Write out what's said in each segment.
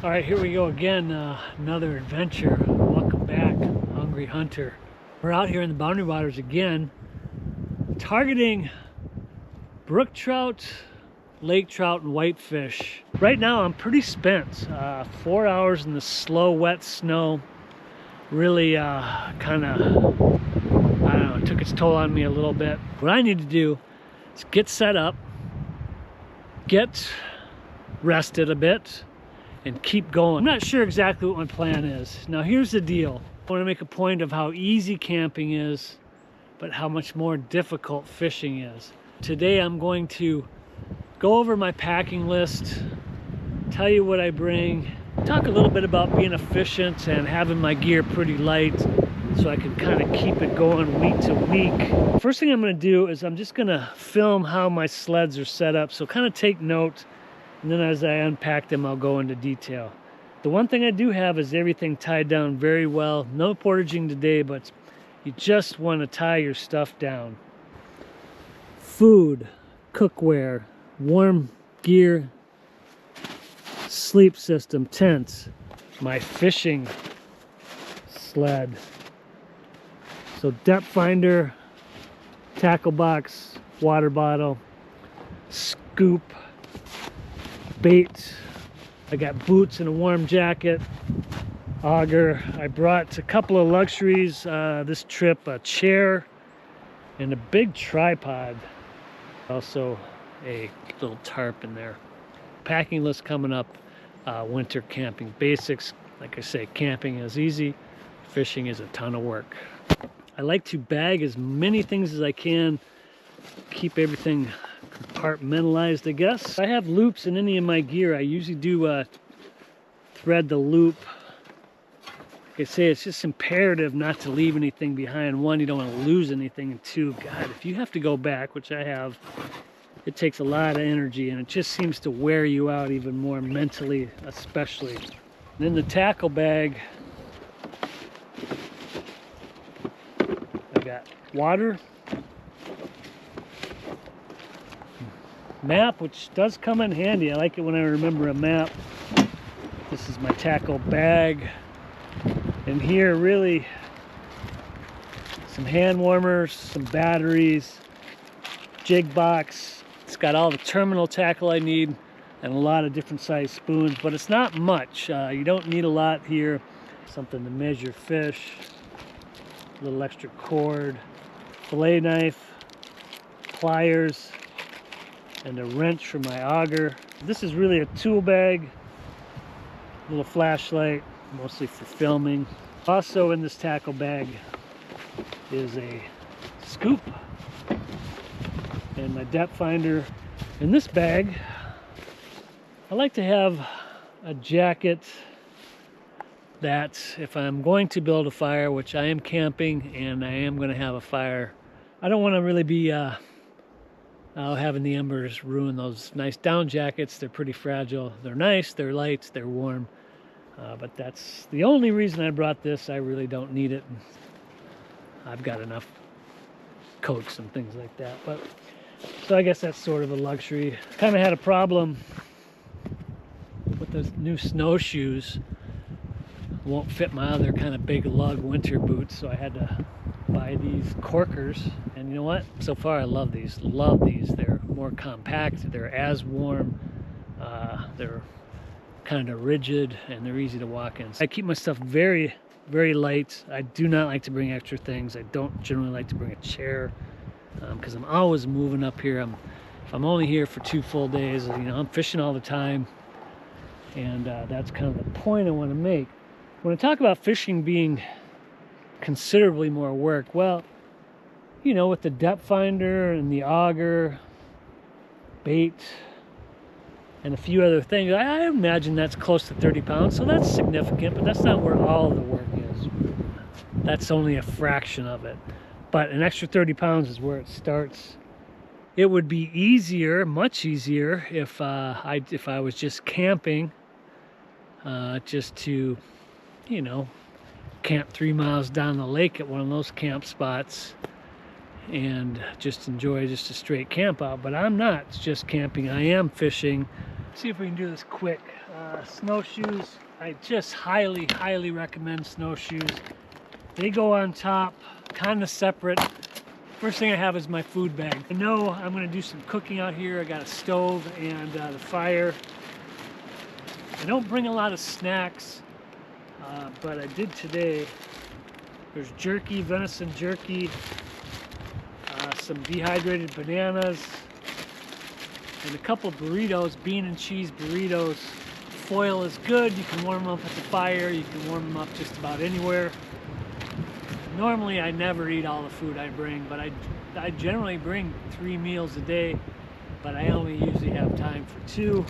All right, here we go again. Another adventure. Welcome back, Hungry Hunter. We're out here in the Boundary Waters again, targeting brook trout, lake trout, and whitefish. Right now, I'm pretty spent. 4 hours in the slow, wet snow really kind of, I don't know, it took its toll on me a little bit. What I need to do is get set up, get rested a bit, and keep going. I'm not sure exactly what my plan is. Now here's the deal. I want to make a point of how easy camping is, but how much more difficult fishing is. Today I'm going to go over my packing list, tell you what I bring, talk a little bit about being efficient and having my gear pretty light so I can kind of keep it going week to week. First thing I'm going to do is I'm just going to film how my sleds are set up, so kind of take note. And then as I unpack them, I'll go into detail. The one thing I do have is everything tied down very well. No portaging today, but you just want to tie your stuff down. Food, cookware, warm gear, sleep system, tents, my fishing sled. So depth finder, tackle box, water bottle, scoop, bait. I got boots and a warm jacket, auger. I brought a couple of luxuries this trip, a chair and a big tripod. Also a little tarp in there. Packing list coming up, winter camping basics. Like I say, camping is easy, fishing is a ton of work. I like to bag as many things as I can, keep everything compartmentalized, I guess. I have loops in any of my gear. I usually do thread the loop. Like I say, it's just imperative not to leave anything behind. One, you don't want to lose anything, and two, God, if you have to go back, which I have, it takes a lot of energy, and it just seems to wear you out even more mentally, especially. And in the tackle bag, I got water, map, which does come in handy. I like it when I remember a map. This is my tackle bag, and here really some hand warmers, some batteries, jig box. It's got all the terminal tackle I need and a lot of different size spoons, but it's not much. You don't need a lot here. Something to measure fish, a little extra cord, fillet knife, pliers, and a wrench for my auger. This is really a tool bag, a little flashlight, mostly for filming. Also in this tackle bag is a scoop and my depth finder. In this bag, I like to have a jacket that if I'm going to build a fire, which I am camping and I am going to have a fire, I don't want to really be having the embers ruin those nice down jackets. They're pretty fragile. They're nice, they're light, they're warm. But that's the only reason I brought this. I really don't need it. I've got enough coats and things like that. But so I guess that's sort of a luxury. Kind of had a problem with the new snowshoes. Won't fit my other kind of big lug winter boots, so I had to buy these corkers. And you know what? So far I love these. Love these. They're more compact. They're as warm. They're kind of rigid, and they're easy to walk in. I keep my stuff very, very light. I do not like to bring extra things. I don't generally like to bring a chair because I'm always moving up here. If I'm only here for 2 full days, you know, I'm fishing all the time, and that's kind of the point I want to make. When I talk about fishing being considerably more work, well, you know, with the depth finder and the auger, bait, and a few other things, I imagine that's close to 30 pounds, so that's significant, but that's not where all the work is. That's only a fraction of it. But an extra 30 pounds is where it starts. It would be easier, much easier, if I was just camping, just to, you know, camp 3 miles down the lake at one of those camp spots and just enjoy just a straight camp out. But I'm not just camping, I am fishing. See if we can do this quick. snowshoes. I just highly recommend snowshoes. They go on top, kind of separate. First thing I have is my food bag. I know I'm going to do some cooking out here. I got a stove and the fire. I don't bring a lot of snacks, but I did today. There's jerky, venison jerky, some dehydrated bananas, and a couple burritos, bean and cheese burritos. Foil is good. You can warm them up at the fire. You can warm them up just about anywhere. Normally I never eat all the food I bring, but I generally bring 3 meals a day, but I only usually have time for 2.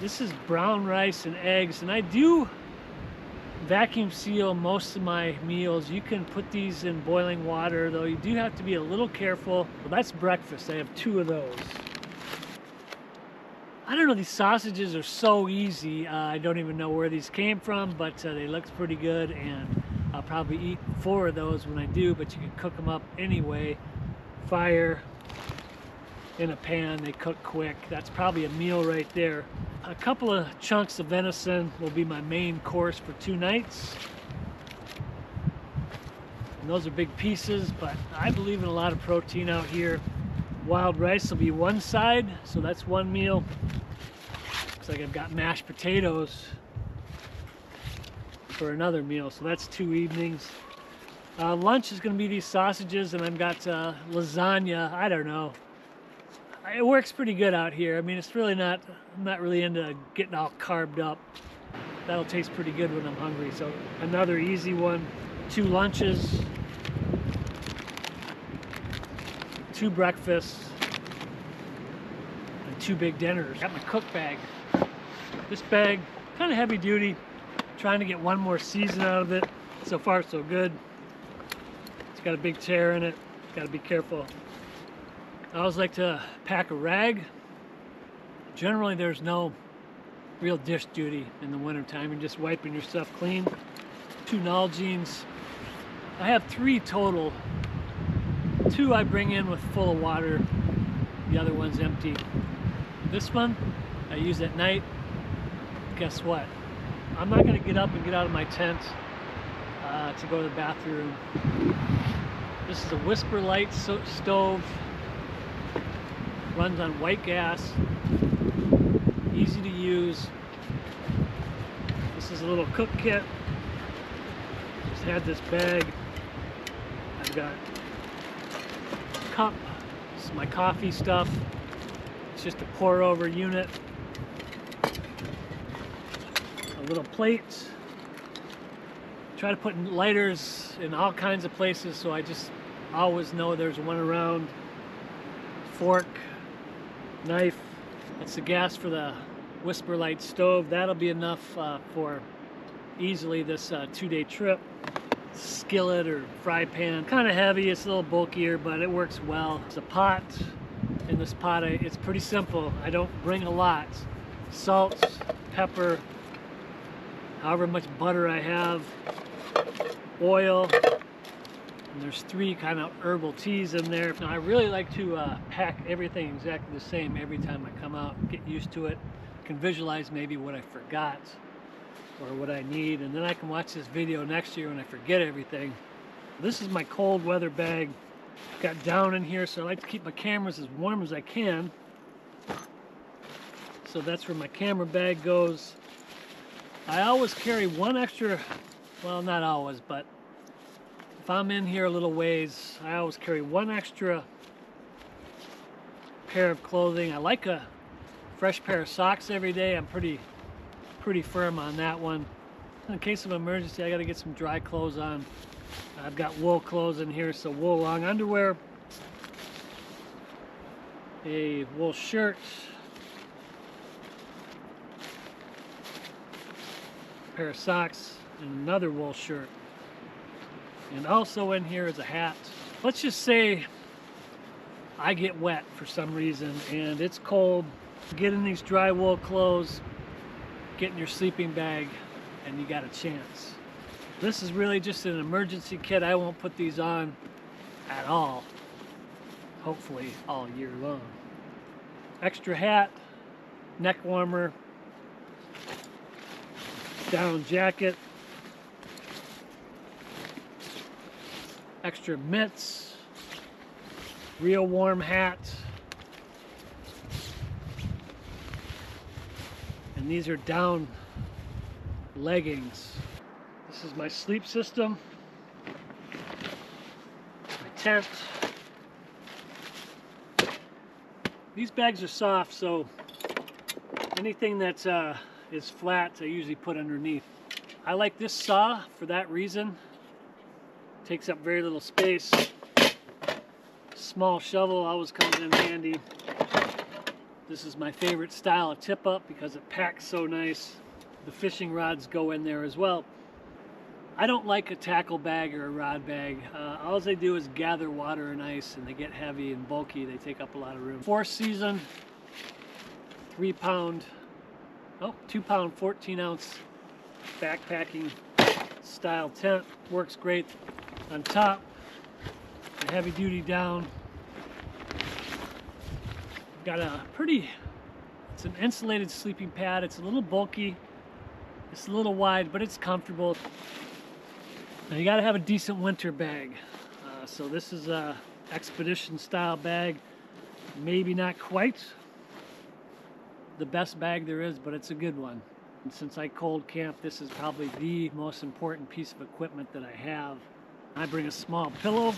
This is brown rice and eggs, and I do vacuum seal most of my meals. You can put these in boiling water, though you do have to be a little careful. Well, that's breakfast. I have 2 of those. I don't know, these sausages are so easy. I don't even know where these came from, but they look pretty good, and I'll probably eat 4 of those when I do, but you can cook them up anyway. Fire, in a pan, they cook quick. That's probably a meal right there. A couple of chunks of venison will be my main course for 2 nights. And those are big pieces, but I believe in a lot of protein out here. Wild rice will be one side, so that's 1 meal. Looks like I've got mashed potatoes for another meal, so that's 2 evenings. Lunch is going to be these sausages, and I've got lasagna. I don't know. It works pretty good out here. I mean, it's really not, I'm not really into getting all carved up. That'll taste pretty good when I'm hungry. So another easy one. 2 lunches, 2 breakfasts, and 2 big dinners. Got my cook bag. This bag, kind of heavy duty. Trying to get 1 more season out of it. So far, so good. It's got a big tear in it. Got to be careful. I always like to pack a rag. Generally, there's no real dish duty in the wintertime. You're just wiping your stuff clean. 2 Nalgene's. I have 3 total. 2 I bring in with full of water. The other one's empty. This one I use at night. Guess what? I'm not going to get up and get out of my tent to go to the bathroom. This is a Whisper Light stove. Runs on white gas. Easy to use. This is a little cook kit. Just had this bag. I've got a cup. This is my coffee stuff. It's just a pour over unit. A little plate. Try to put lighters in all kinds of places, so I just always know there's one around. Fork, knife. That's the gas for the Whisper Light stove. That'll be enough for easily this 2-day trip. Skillet or fry pan, kind of heavy. It's a little bulkier, but it works well. It's a pot. In this pot, it's pretty simple. I don't bring a lot. Salt, pepper, however much butter I have, oil, and there's 3 kind of herbal teas in there. Now I really like to pack everything exactly the same every time I come out, get used to it, can visualize maybe what I forgot or what I need, and then I can watch this video next year when I forget everything. This is my cold weather bag. Got down in here, so I like to keep my cameras as warm as I can. So that's where my camera bag goes. I always carry 1 extra, well, not always, but if I'm in here a little ways, I always carry 1 extra pair of clothing. I like a fresh pair of socks every day. I'm pretty firm on that one. In case of emergency, I got to get some dry clothes on. I've got wool clothes in here, so wool long underwear, a wool shirt, a pair of socks, and another wool shirt. And also in here is a hat. Let's just say I get wet for some reason and it's cold. Get in these dry wool clothes, get in your sleeping bag, and you got a chance. This is really just an emergency kit. I won't put these on at all, hopefully all year long. Extra hat, neck warmer, down jacket, extra mitts, real warm hat, and these are down leggings. This is my sleep system, my tent. These bags are soft, so anything that is flat I usually put underneath. I like this saw for that reason. Takes up very little space. Small shovel always comes in handy. This is my favorite style of tip up because it packs so nice. The fishing rods go in there as well. I don't like a tackle bag or a rod bag. All they do is gather water and ice, and they get heavy and bulky. They take up a lot of room. 4th season, 2 pound, 14 ounce backpacking style tent. Works great on top, the heavy duty down. Got a it's an insulated sleeping pad. It's a little bulky, it's a little wide, but it's comfortable. Now you got to have a decent winter bag. So this is a expedition style bag. Maybe not quite the best bag there is, but it's a good one. And since I cold camp, this is probably the most important piece of equipment that I have. I bring a small pillow.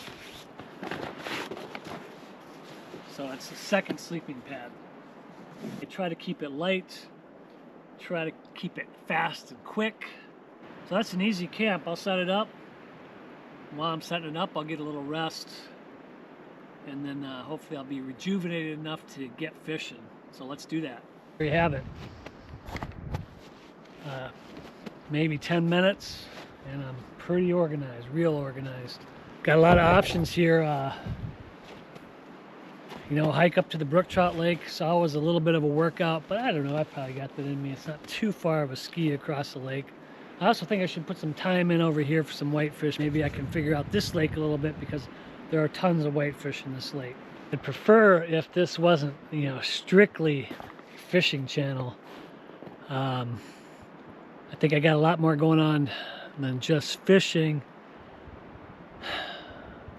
So it's the second sleeping pad. I try to keep it light, try to keep it fast and quick. So that's an easy camp. I'll set it up. While I'm setting it up, I'll get a little rest, and then hopefully I'll be rejuvenated enough to get fishing. So let's do that. There you have it. Maybe 10 minutes, and I'm pretty organized, real organized. Got a lot of options here. You know, hike up to the Brook Trout Lake. It's always a little bit of a workout, but I don't know, I probably got that in me. It's not too far of a ski across the lake. I also think I should put some time in over here for some whitefish. Maybe I can figure out this lake a little bit because there are tons of whitefish in this lake. I'd prefer if this wasn't, you know, strictly fishing channel. I think I got a lot more going on than just fishing.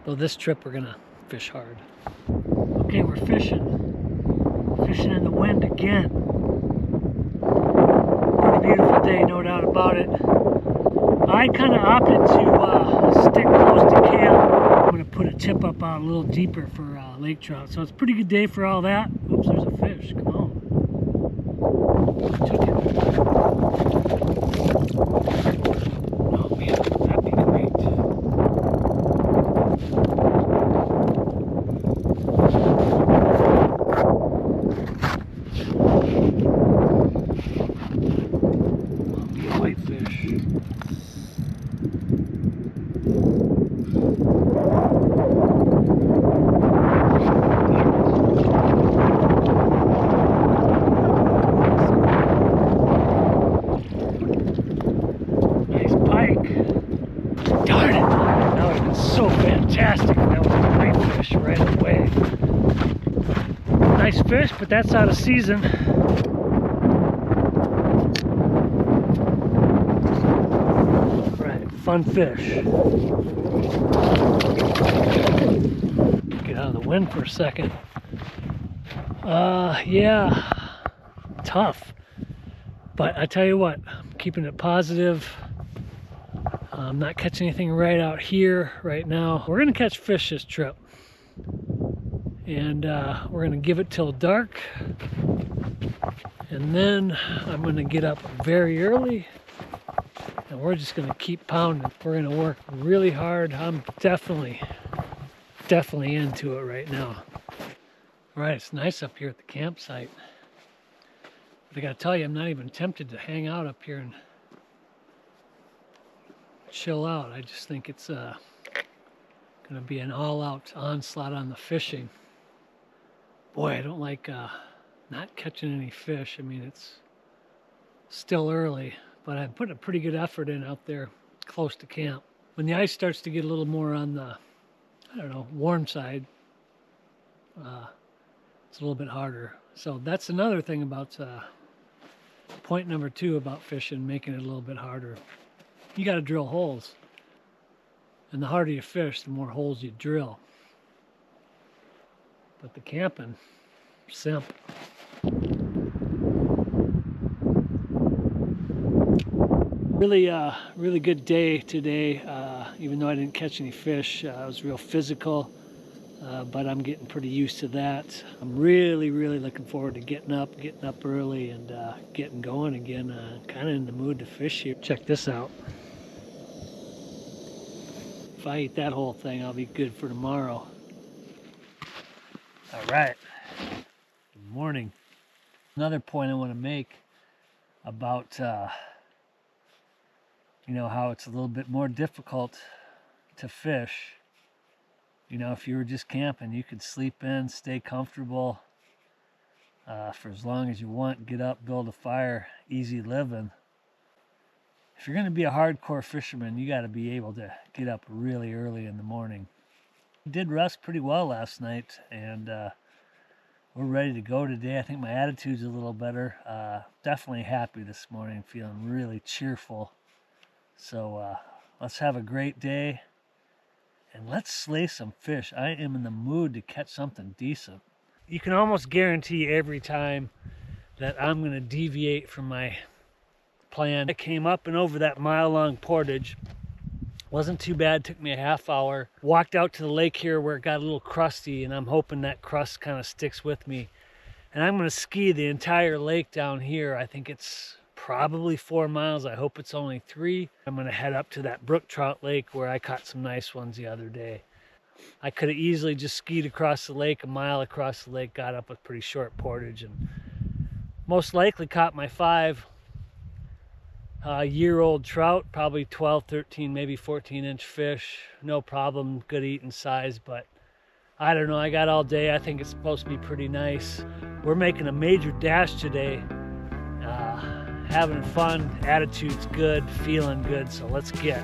Though this trip we're gonna fish hard. Okay, we're fishing. Fishing in the wind again. Pretty beautiful day, no doubt about it. I kind of opted to stick close to camp. I'm going to put a tip up out a little deeper for lake trout. So it's a pretty good day for all that. Oops, there's a fish. Come on. Took it. Oh man, that'd be great. Whitefish. Nice pike. Darn it! That would have been so fantastic if that was a whitefish right away. Nice fish, but that's out of season. Fun fish. Get out of the wind for a second. Yeah, tough. But I tell you what, I'm keeping it positive. I'm not catching anything right out here right now. We're gonna catch fish this trip. And we're gonna give it till dark. And then I'm gonna get up very early. And we're just gonna keep pounding. We're gonna work really hard. I'm definitely into it right now. All right, it's nice up here at the campsite. But I gotta tell you, I'm not even tempted to hang out up here and chill out. I just think it's gonna be an all-out onslaught on the fishing. Boy, I don't like not catching any fish. I mean, it's still early, but I'm putting a pretty good effort in out there close to camp. When the ice starts to get a little more on the, I don't know, warm side, it's a little bit harder. So that's another thing about Point number 2 about fishing, making it a little bit harder. You got to drill holes. And the harder you fish, the more holes you drill. But the camping, simple. Really good day today. Even though I didn't catch any fish, it was real physical. But I'm getting pretty used to that. I'm really looking forward to getting up early and getting going again. Kind of in the mood to fish here. Check this out. If I eat that whole thing, I'll be good for tomorrow. All right. Good morning. Another point I want to make about you know, how it's a little bit more difficult to fish. You know, if you were just camping, you could sleep in, stay comfortable for as long as you want, get up, build a fire, easy living. If you're going to be a hardcore fisherman, you got to be able to get up really early in the morning. I did rest pretty well last night, and we're ready to go today. I think my attitude's a little better. Definitely happy this morning, feeling really cheerful. So let's have a great day. And let's slay some fish. I am in the mood to catch something decent. You can almost guarantee every time that I'm going to deviate from my plan. I came up and over that mile-long portage. Wasn't too bad, took me a half hour. Walked out to the lake here where it got a little crusty, and I'm hoping that crust kind of sticks with me. And I'm going to ski the entire lake down here. I think it's probably 4 miles. I hope it's only 3. I'm going to head up to that brook trout lake where I caught some nice ones the other day. I could have easily just skied across the lake, a mile across the lake, got up a pretty short portage, and most likely caught my 5-year-old trout, probably 12, 13, maybe 14-inch fish. No problem, good eating size, but I don't know. I got all day. I think it's supposed to be pretty nice. We're making a major dash today. Having fun, attitude's good, feeling good, so let's get.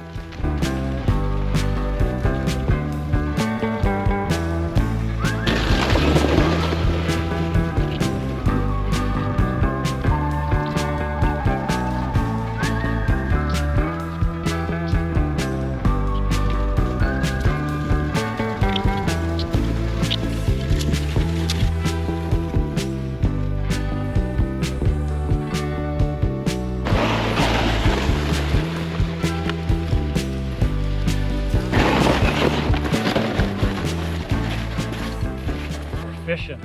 Fishing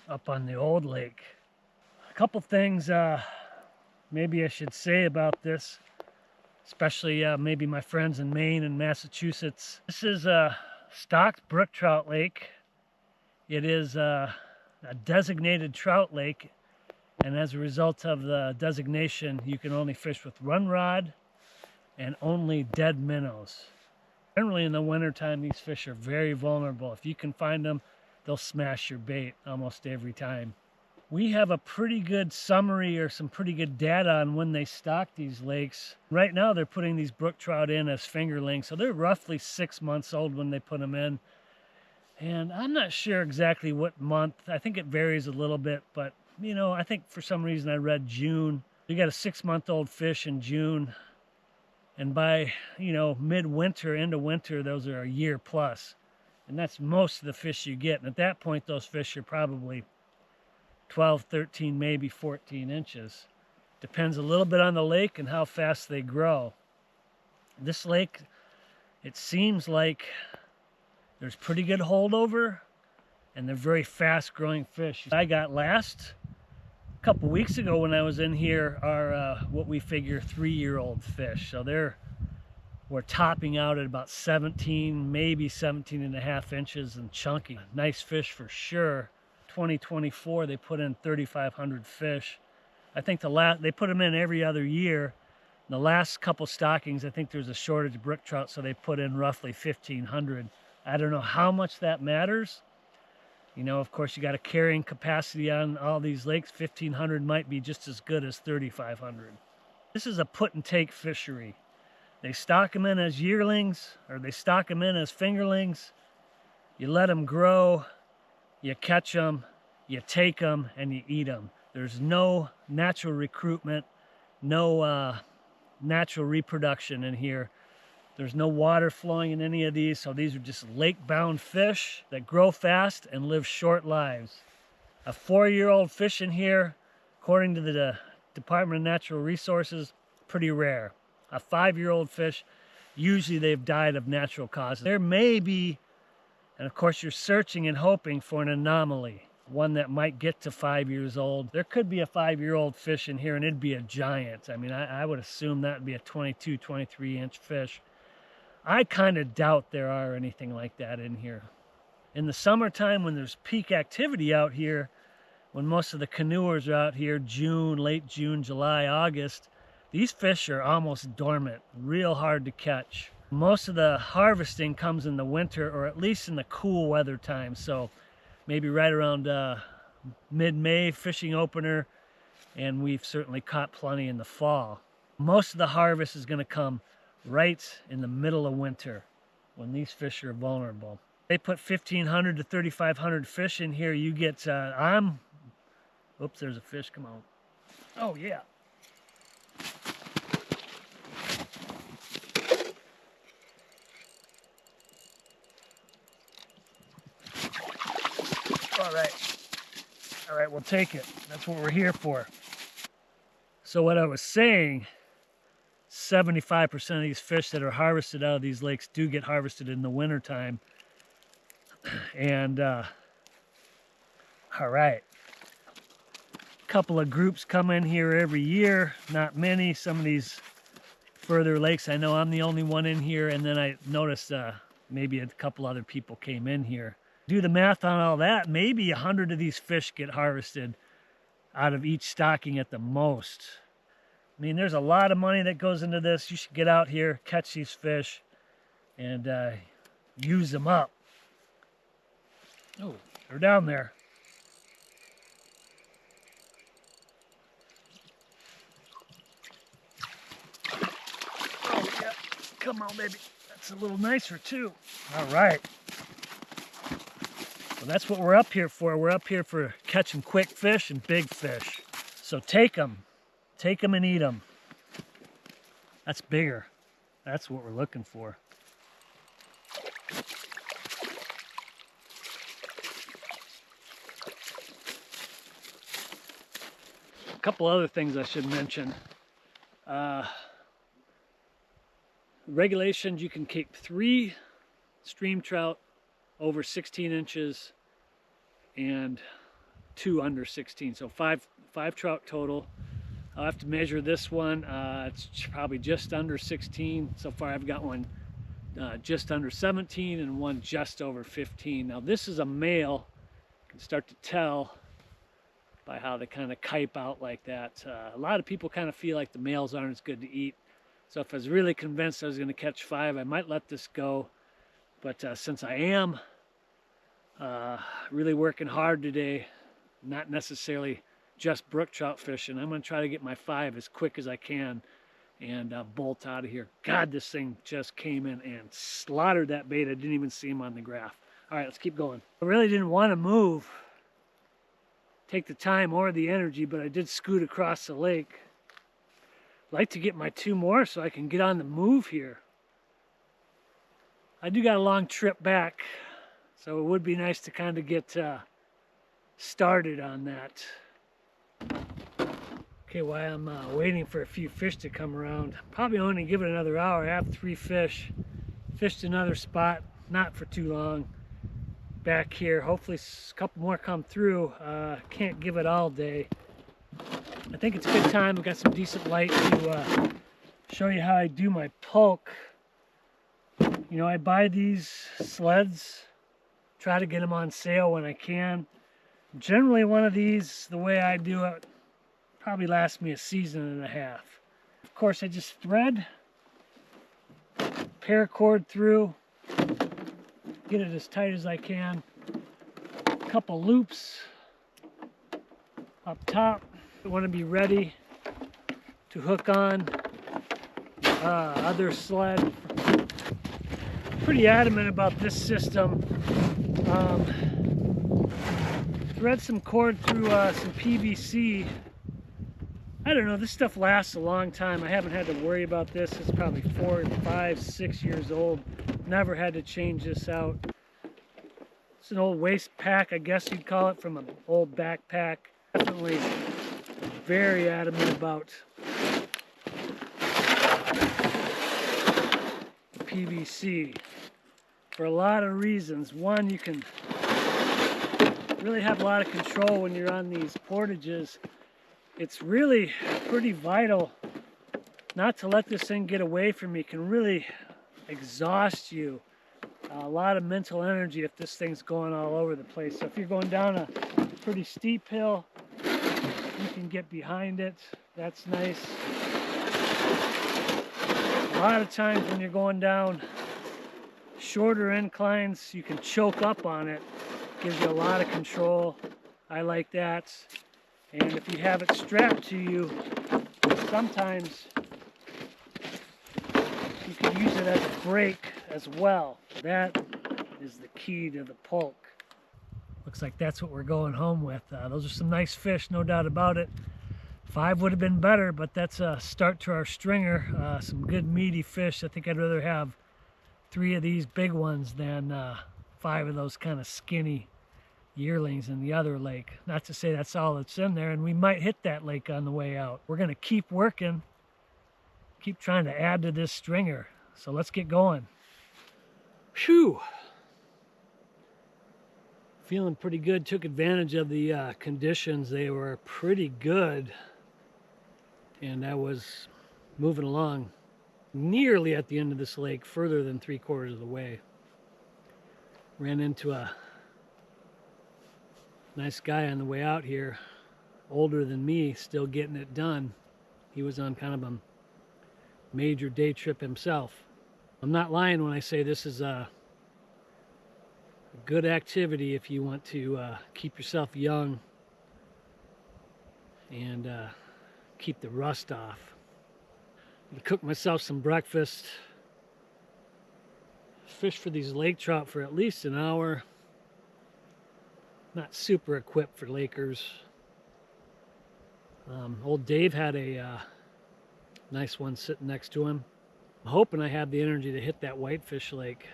up on the old lake. A couple things maybe I should say about this, especially maybe my friends in Maine and Massachusetts. This is a stocked brook trout lake. It is a designated trout lake, and as a result of the designation, you can only fish with run rod and only dead minnows. Generally in the wintertime, these fish are very vulnerable. If you can find them, they'll smash your bait almost every time. We have a pretty good summary or some pretty good data on when they stock these lakes. Right now, they're putting these brook trout in as fingerlings, so they're roughly 6 months old when they put them in. And I'm not sure exactly what month. I think it varies a little bit, but you know, I think for some reason I read June. You got a 6-month-old fish in June. And by, you know, midwinter into winter, those are a year plus. And that's most of the fish you get. And at that point, those fish are probably 12, 13, maybe 14 inches. Depends a little bit on the lake and how fast they grow. This lake, it seems like there's pretty good holdover, and they're very fast growing fish. I got last couple weeks ago when I was in here are what we figure 3-year-old fish. So we're topping out at about 17, maybe 17 and a half inches and chunky. Nice fish for sure. 2024, they put in 3,500 fish. I think they put them in every other year. The last couple stockings, I think there's a shortage of brook trout, so they put in roughly 1,500. I don't know how much that matters. You know, of course, you got a carrying capacity on all these lakes. 1,500 might be just as good as 3,500. This is a put and take fishery. They stock them in as yearlings, or they stock them in as fingerlings. You let them grow, you catch them, you take them and you eat them. There's no natural recruitment, no natural reproduction in here. There's no water flowing in any of these, so these are just lake-bound fish that grow fast and live short lives. A 4-year-old fish in here, according to the Department of Natural Resources, pretty rare. A 5-year-old fish, usually they've died of natural causes. There may be, and of course you're searching and hoping for an anomaly, one that might get to 5 years old. There could be a 5-year-old fish in here and it'd be a giant. I mean, I would assume that would be a 22, 23-inch fish. I kind of doubt there are anything like that in here. In the summertime, when there's peak activity out here, when most of the canoers are out here, June, late June, July, August, these fish are almost dormant, real hard to catch. Most of the harvesting comes in the winter, or at least in the cool weather time. So maybe right around mid-May, fishing opener, and we've certainly caught plenty in the fall. Most of the harvest is going to come right in the middle of winter when these fish are vulnerable. They put 1,500 to 3,500 fish in here. You get, oops, there's a fish, come on. Oh yeah. All right, we'll take it. That's what we're here for. So what I was saying, 75% of these fish that are harvested out of these lakes do get harvested in the wintertime. And, all right. A couple of groups come in here every year, not many. Some of these further lakes, I know I'm the only one in here, and then I noticed maybe a couple other people came in here. Do the math on all that, maybe 100 of these fish get harvested out of each stocking at the most. I mean, there's a lot of money that goes into this. You should get out here, catch these fish, and use them up. Oh, they're down there. Oh, yeah. Come on, baby. That's a little nicer, too. All right. Well, that's what we're up here for. We're up here for catching quick fish and big fish. So take them. Take them and eat them. That's bigger. That's what we're looking for. A couple other things I should mention. Regulations, you can keep 3 stream trout over 16 inches and 2 under 16. So five trout total. I'll have to measure this one. It's probably just under 16. So far I've got one just under 17 and one just over 15. Now this is a male. You can start to tell by how they kind of kype out like that. A lot of people kind of feel like the males aren't as good to eat. So if I was really convinced I was going to catch 5, I might let this go. But since I am really working hard today, not necessarily just brook trout fishing, I'm going to try to get my 5 as quick as I can and bolt out of here. God, this thing just came in and slaughtered that bait. I didn't even see him on the graph. All right, let's keep going. I really didn't want to move, take the time or the energy, but I did scoot across the lake. I'd like to get my 2 more so I can get on the move here. I do got a long trip back, so it would be nice to kind of get started on that. Okay, while I'm waiting for a few fish to come around, probably only give it another hour. I have 3 fish. Fished another spot, not for too long. Back here, hopefully a couple more come through. Can't give it all day. I think it's a good time. I've got some decent light to show you how I do my poke. You know, I buy these sleds, try to get them on sale when I can. Generally one of these, the way I do it, probably lasts me a season and a half. Of course, I just thread, paracord through, get it as tight as I can. A couple loops up top. I want to be ready to hook on other sled. Pretty adamant about this system. thread some cord through some PVC. I don't know, this stuff lasts a long time. I haven't had to worry about this. It's probably 4, 5, 6 years old. Never had to change this out. It's an old waste pack, I guess you'd call it, from an old backpack. Definitely very adamant about PVC for a lot of reasons. One, you can really have a lot of control when you're on these portages. It's really pretty vital not to let this thing get away from you. It can really exhaust you. A lot of mental energy if this thing's going all over the place. So if you're going down a pretty steep hill, you can get behind it. That's nice. A lot of times when you're going down shorter inclines, you can choke up on it. Gives you a lot of control. I like that. And if you have it strapped to you, sometimes you can use it as a brake as well. That is the key to the Polk. Looks like that's what we're going home with. Those are some nice fish, no doubt about it. 5 would have been better, but that's a start to our stringer. Some good meaty fish. I think I'd rather have 3 of these big ones than 5 of those kind of skinny yearlings in the other lake. Not to say that's all that's in there, and we might hit that lake on the way out. We're going to keep working, keep trying to add to this stringer. So let's get going. Phew! Feeling pretty good. Took advantage of the conditions. They were pretty good, and I was moving along nearly at the end of this lake, further than 3/4 of the way. Ran into a nice guy on the way out here, older than me, still getting it done. He was on kind of a major day trip himself. I'm not lying when I say this is a good activity if you want to keep yourself young and keep the rust off. I'm gonna cook myself some breakfast. Fish for these lake trout for at least an hour. Not super equipped for Lakers. Old Dave had a nice one sitting next to him. I'm hoping I have the energy to hit that whitefish lake.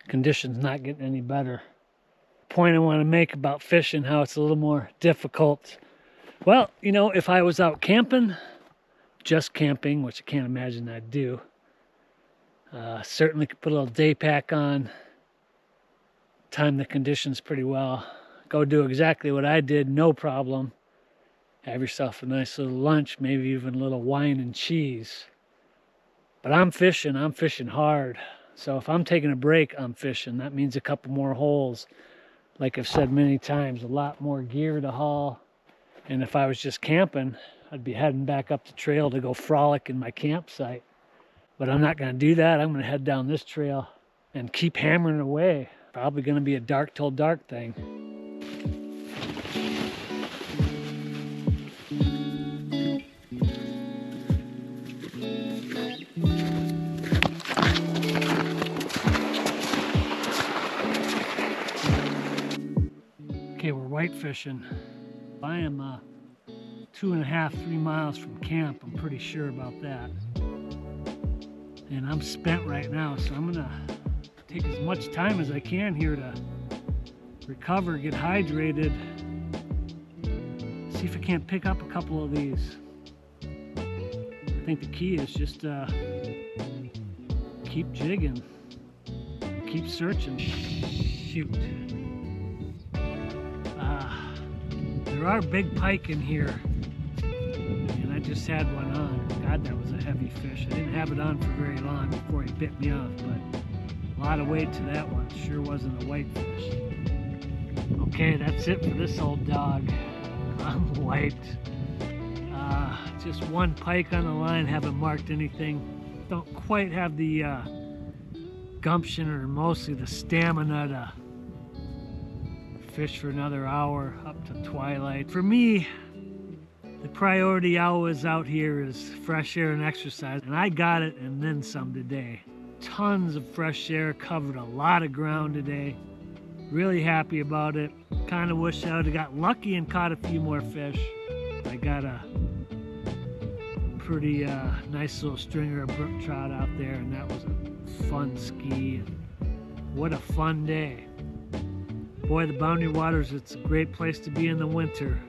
Conditions not getting any better. Point I want to make about fishing, how it's a little more difficult. Well, you know, if I was out camping, just camping, which I can't imagine I'd do, certainly could put a little day pack on, time the conditions pretty well, go do exactly what I did, no problem. Have yourself a nice little lunch, maybe even a little wine and cheese. But I'm fishing hard. So if I'm taking a break, I'm fishing. That means a couple more holes. Like I've said many times, a lot more gear to haul. And if I was just camping, I'd be heading back up the trail to go frolic in my campsite. But I'm not going to do that. I'm going to head down this trail and keep hammering away. Probably going to be a dark till dark thing. Okay, we're white fishing. I am 2.5, 3 miles from camp. I'm pretty sure about that. And I'm spent right now, so I'm gonna take as much time as I can here to recover, get hydrated, see if I can't pick up a couple of these. I think the key is just keep jigging, keep searching. Shoot. There are big pike in here, and I just had one on. God, that was a heavy fish. I didn't have it on for very long before he bit me off, but a lot of weight to that one. Sure wasn't a whitefish. Okay, that's it for this old dog. I'm wiped. Just one pike on the line, haven't marked anything. Don't quite have the gumption or mostly the stamina to fish for another hour up to twilight. For me, the priority always out here is fresh air and exercise, and I got it and then some today. Tons of fresh air, covered a lot of ground today. Really happy about it. Kind of wish I would have got lucky and caught a few more fish. I got a pretty nice little stringer of brook trout out there, and that was a fun ski. What a fun day. Boy, the Boundary Waters, it's a great place to be in the winter.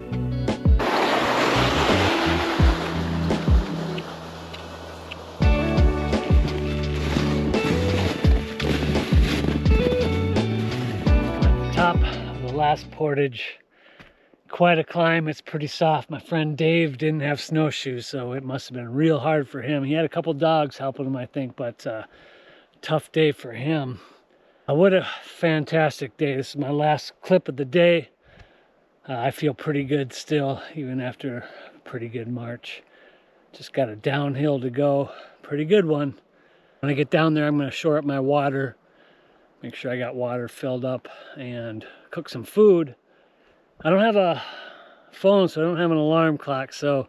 Top of the last portage. Quite a climb. It's pretty soft. My friend Dave didn't have snowshoes, so it must have been real hard for him. He had a couple dogs helping him, I think, but tough day for him. What a fantastic day. This is my last clip of the day. I feel pretty good still, even after a pretty good march. Just got a downhill to go. Pretty good one. When I get down there, I'm going to shore up my water, make sure I got water filled up, and cook some food. I don't have a phone, so I don't have an alarm clock, so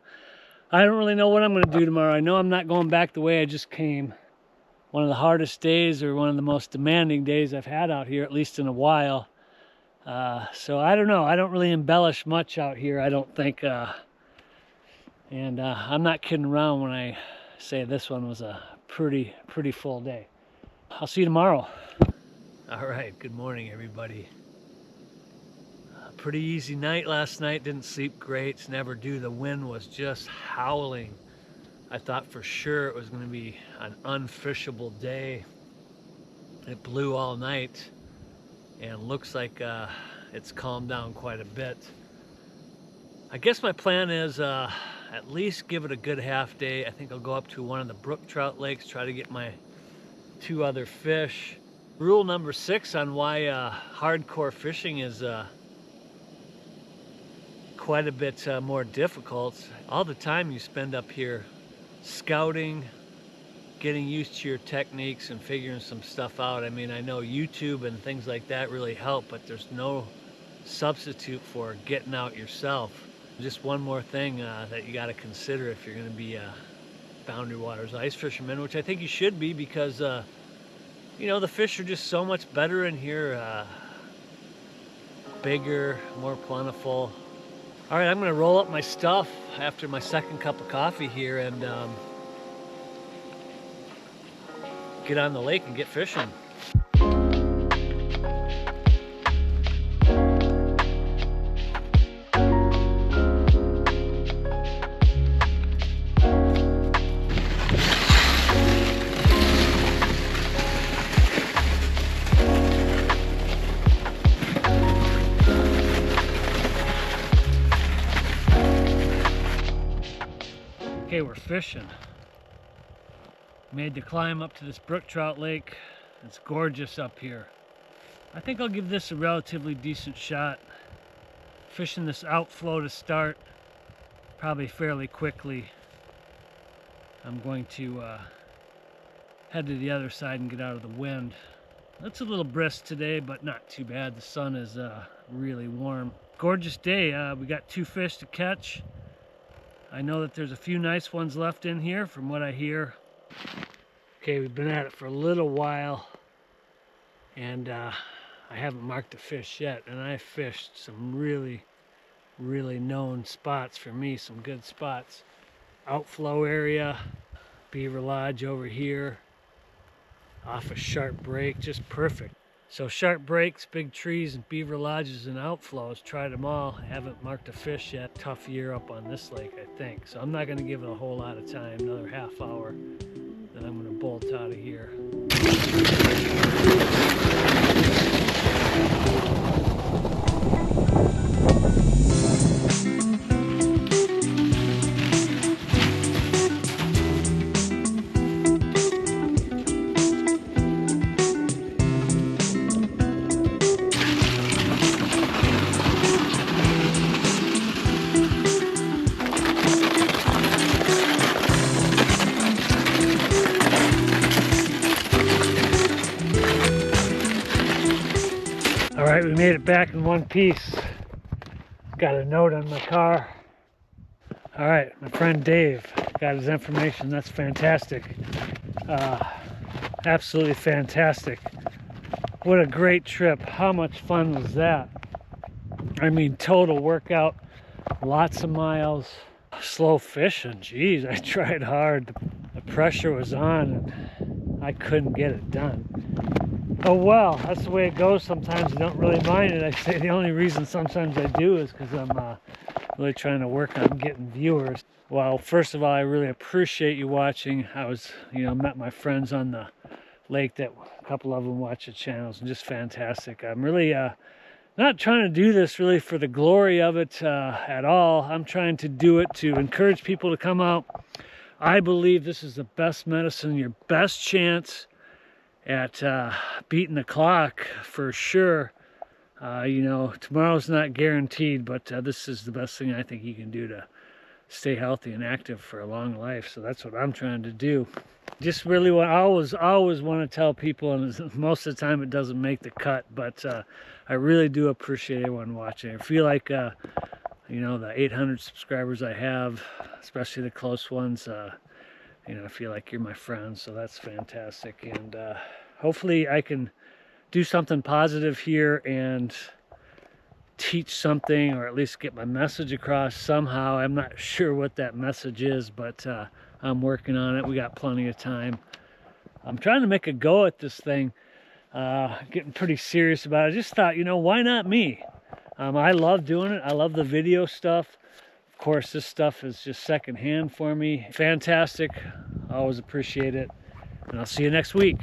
I don't really know what I'm going to do tomorrow. I know I'm not going back the way I just came. One of the hardest days, or one of the most demanding days I've had out here, at least in a while. So I don't know. I don't really embellish much out here, I don't think. And I'm not kidding around when I say this one was a pretty full day. I'll see you tomorrow. All right, good morning, everybody. Pretty easy night last night. Didn't sleep great. Never do. The wind was just howling. I thought for sure it was going to be an unfishable day. It blew all night, and looks like it's calmed down quite a bit. I guess my plan is at least give it a good half day. I think I'll go up to one of the brook trout lakes, try to get my 2 other fish. Rule number 6 on why hardcore fishing is quite a bit more difficult. All the time you spend up here scouting, getting used to your techniques and figuring some stuff out. I mean, I know YouTube and things like that really help, but there's no substitute for getting out yourself. Just one more thing that you got to consider if you're going to be a Boundary Waters ice fisherman, which I think you should be, because you know, the fish are just so much better in here, bigger, more plentiful. All right, I'm gonna roll up my stuff after my second cup of coffee here and get on the lake and get fishing. Okay, we're fishing. Made the climb up to this brook trout lake. It's gorgeous up here. I think I'll give this a relatively decent shot. Fishing this outflow to start, probably fairly quickly. I'm going to head to the other side and get out of the wind. It's a little brisk today, but not too bad. The sun is really warm. Gorgeous day. We got 2 fish to catch. I know that there's a few nice ones left in here from what I hear. Okay, we've been at it for a little while, and I haven't marked a fish yet, and I fished some really known spots for me, some good spots. Outflow area, Beaver Lodge over here, off a sharp break, just perfect. So sharp breaks, big trees, and beaver lodges and outflows, tried them all. Haven't marked a fish yet. Tough year up on this lake, I think. So I'm not gonna give it a whole lot of time, another half hour, then I'm gonna bolt out of here. made it back in one piece. Got a note on my car. All right, my friend Dave got his information. That's fantastic. Absolutely fantastic. What a great trip. How much fun was that? I mean, total workout, lots of miles, slow fishing. Geez, I tried hard. The pressure was on and I couldn't get it done. Oh well, that's the way it goes sometimes. I don't really mind it. I say the only reason sometimes I do is because I'm really trying to work on getting viewers. Well, first of all, I really appreciate you watching. I was, met my friends on the lake that a couple of them watch the channels, and just fantastic. I'm really not trying to do this really for the glory of it at all. I'm trying to do it to encourage people to come out. I believe this is the best medicine, your best chance at beating the clock for sure. Tomorrow's not guaranteed, but this is the best thing I think you can do to stay healthy and active for a long life. So that's what I'm trying to do. Just really always want to tell people, and most of the time it doesn't make the cut, but I really do appreciate everyone watching. I feel like the 800 subscribers I have, especially the close ones, I feel like you're my friends, so that's fantastic. And hopefully I can do something positive here and teach something, or at least get my message across somehow. I'm not sure what that message is, but I'm working on it. We got plenty of time. I'm trying to make a go at this thing, getting pretty serious about it. I just thought, why not me? I love doing it. I love the video stuff. Of course, this stuff is just secondhand for me. Fantastic. Always appreciate it. And I'll see you next week.